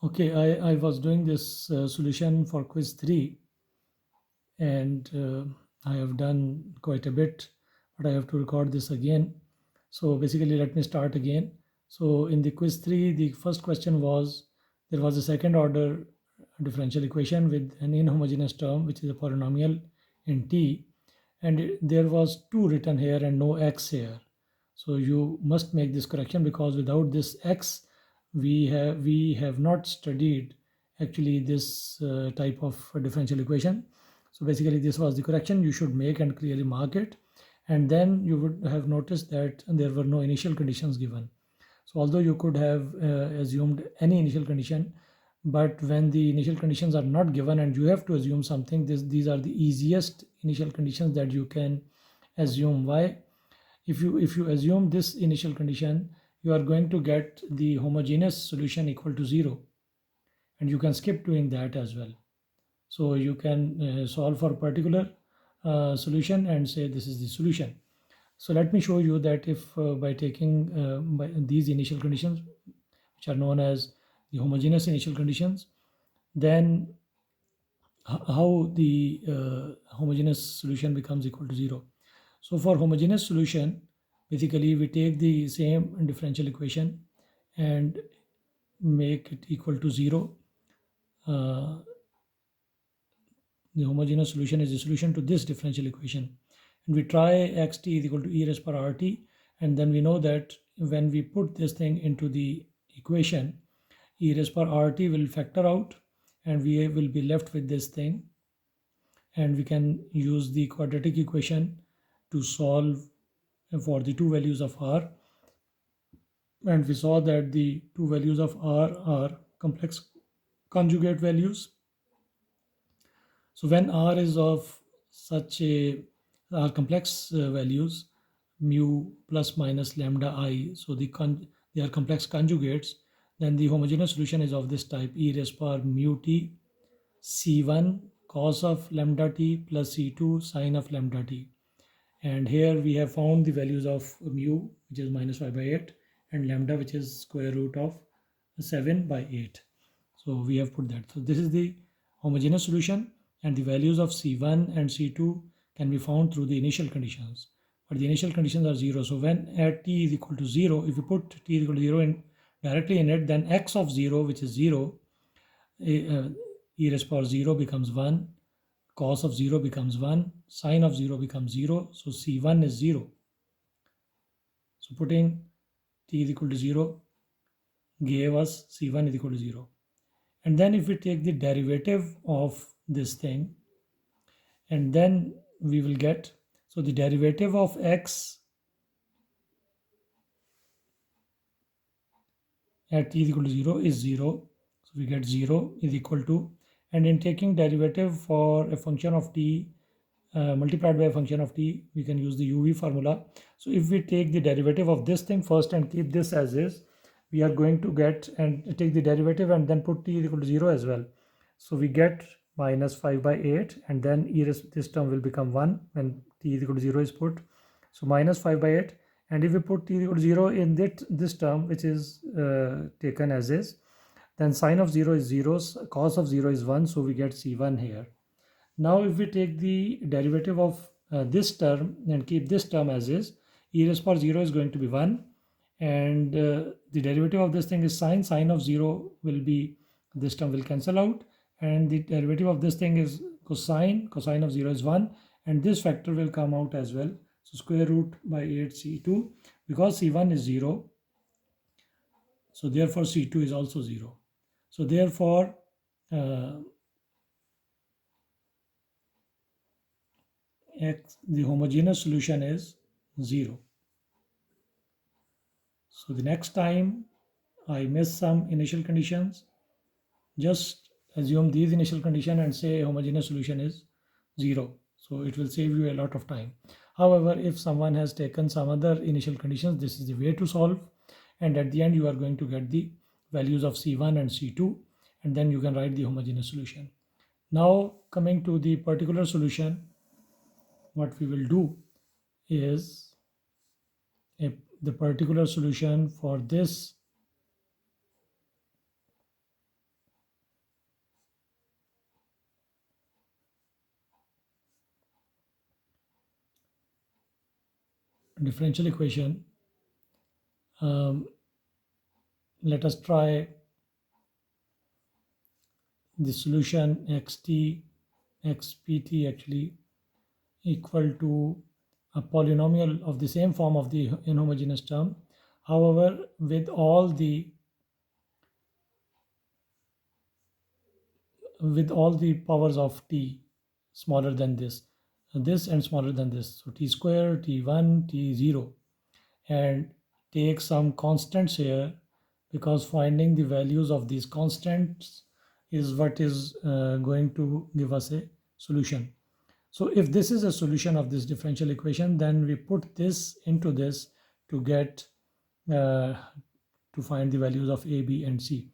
Okay, I was doing this solution for quiz 3, and I have done quite a bit, but I have to record this again. So basically, let me start again. So in the quiz 3, the first question was, there was a second order differential equation with an inhomogeneous term, which is a polynomial in T, and there was 2 written here and no x here. So you must make this correction, because without this x, we have not studied actually this type of differential equation. So basically this was the correction you should make and clearly mark it. And then you would have noticed that there were no initial conditions given. So although you could have assumed any initial condition, but when the initial conditions are not given and you have to assume something, these are the easiest initial conditions that you can assume. Why? If you assume this initial condition, you are going to get the homogeneous solution equal to 0, and you can skip doing that as well. So you can solve for a particular solution and say this is the solution. So let me show you that if by taking by these initial conditions, which are known as the homogeneous initial conditions, then how the homogeneous solution becomes equal to 0. So for homogeneous solution, basically we take the same differential equation and make it equal to 0. Uh, the homogeneous solution is the solution to this differential equation. And we try xt is equal to e raised per rt, and then we know that when we put this thing into the equation, e raised per rt will factor out, and we will be left with this thing, and we can use the quadratic equation to solve for the two values of r. And we saw that the two values of r are complex conjugate values. So when r is of such a are complex values, mu plus minus lambda I, so they are complex conjugates, then the homogeneous solution is of this type: e raised power mu t c1 cos of lambda t plus c2 sine of lambda t. And here we have found the values of mu, which is minus 5 by 8, and lambda, which is square root of 7 by 8. So we have put that. So this is the homogeneous solution, and the values of C1 and C2 can be found through the initial conditions. But the initial conditions are 0. So when at t is equal to 0, if you put t is equal to 0 in directly in it, then x of 0, which is 0, e raised power 0 becomes 1, cos of 0 becomes 1, sine of 0 becomes 0, so C1 is 0. So putting t is equal to 0 gave us C1 is equal to 0. And then if we take the derivative of this thing, and then we will get, so the derivative of x at t is equal to 0 is 0. So we get 0 is equal to, and in taking derivative for a function of t multiplied by a function of t, we can use the uv formula. So if we take the derivative of this thing first and keep this as is, we are going to get and take the derivative and then put t is equal to 0 as well. So we get minus 5 by 8, and then this term will become 1 when t is equal to 0 is put. So minus 5 by 8, and if we put t is equal to 0 in this term, which is taken as is, then sine of 0 is 0, cos of 0 is 1, so we get c1 here. Now if we take the derivative of this term and keep this term as is, e raised power 0 is going to be 1, and the derivative of this thing is sine of 0 will be, this term will cancel out, and the derivative of this thing is cosine of 0 is 1, and this factor will come out as well. So square root by 8 c2, because c1 is 0, so therefore c2 is also 0. So therefore the homogeneous solution is 0. So the next time I miss some initial conditions, just assume these initial condition and say homogeneous solution is 0. So it will save you a lot of time. However, if someone has taken some other initial conditions, this is the way to solve. And at the end, you are going to get the values of C1 and C2, and then you can write the homogeneous solution. Now coming to the particular solution, what we will do is the particular solution for this differential equation, let us try the solution xt xpt actually equal to a polynomial of the same form of the inhomogeneous term, however with all the powers of t smaller than this and smaller than this, so t square, t1, t0, and take some constants here, because finding the values of these constants is what is going to give us a solution. So if this is a solution of this differential equation, then we put this into this to get to find the values of a, b, and c.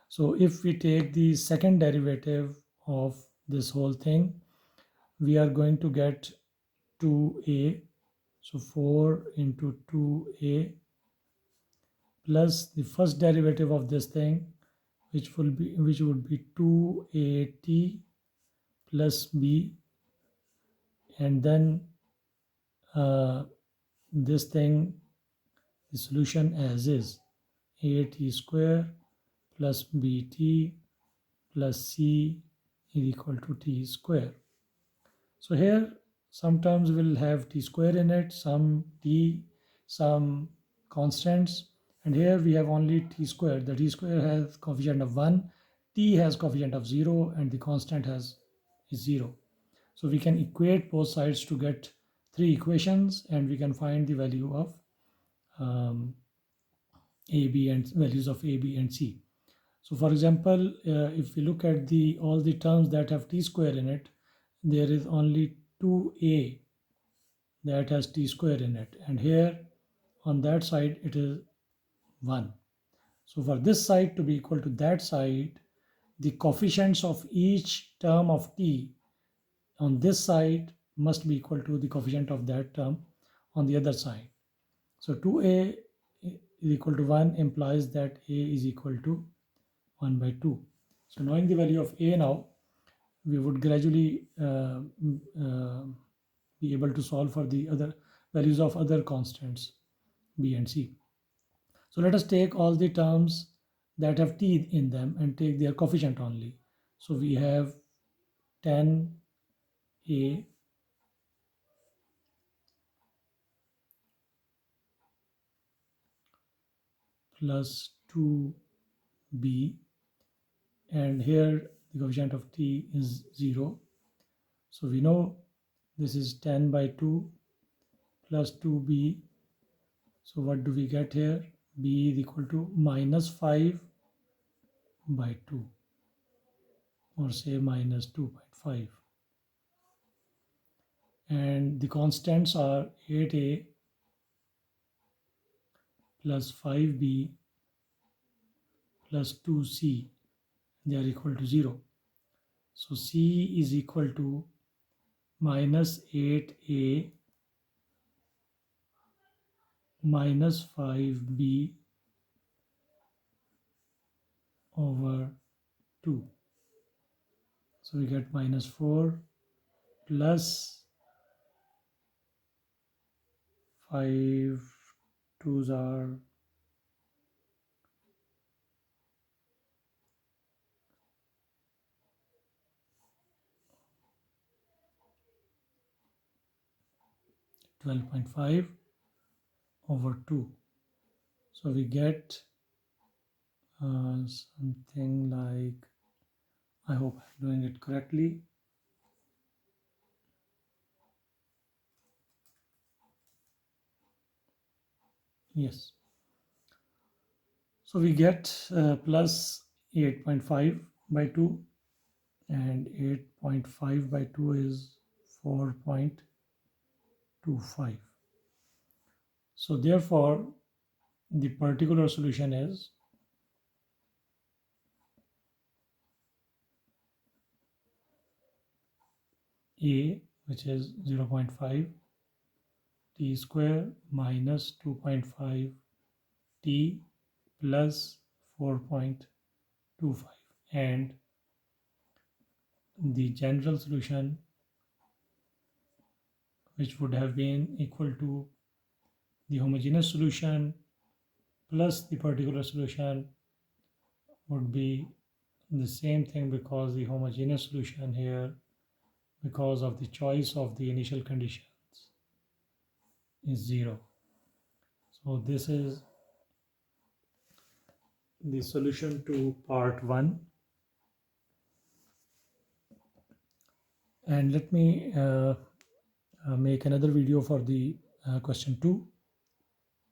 So if we take the second derivative of this whole thing, we are going to get 2a, so 4 into 2a, plus the first derivative of this thing, which would be 2at plus b, and then this thing, the solution as is, at square plus bt plus c is equal to t square. So here some terms will have t square in it, some t, some constants, and here we have only t square. The t square has coefficient of 1, t has coefficient of 0, and the constant is 0. So we can equate both sides to get three equations, and we can find the value of a, b, and values of a, b, and c. So for example, if we look at all the terms that have t square in it, there is only 2a that has t square in it, and here on that side it is 1. So for this side to be equal to that side, the coefficients of each term of t on this side must be equal to the coefficient of that term on the other side. So 2a is equal to 1 implies that a is equal to 1 by 2. So knowing the value of a now, we would gradually be able to solve for the other values of other constants b and c. So let us take all the terms that have t in them and take their coefficient only. So we have 10a plus 2b, and here the coefficient of t is 0. So we know this is 10 by 2 plus 2b. So what do we get here? B is equal to minus 5 by 2, or say minus 2.5. And the constants are 8a plus 5b plus 2c. They are equal to 0. So c is equal to minus 8a minus 5b over 2. So we get minus 4 plus 5 2s are 12.5 over 2. So we get something like, I hope I'm doing it correctly. Yes. So we get plus 8.5 by 2, and 8.5 by 2 is 4.25. So therefore, the particular solution is A, which is 0.5 t square minus 2.5 t plus 4.25, and the general solution, which would have been equal to the homogeneous solution plus the particular solution would be the same thing, because the homogeneous solution here, because of the choice of the initial conditions, is 0. So this is the solution to part 1. And let me make another video for the question 2.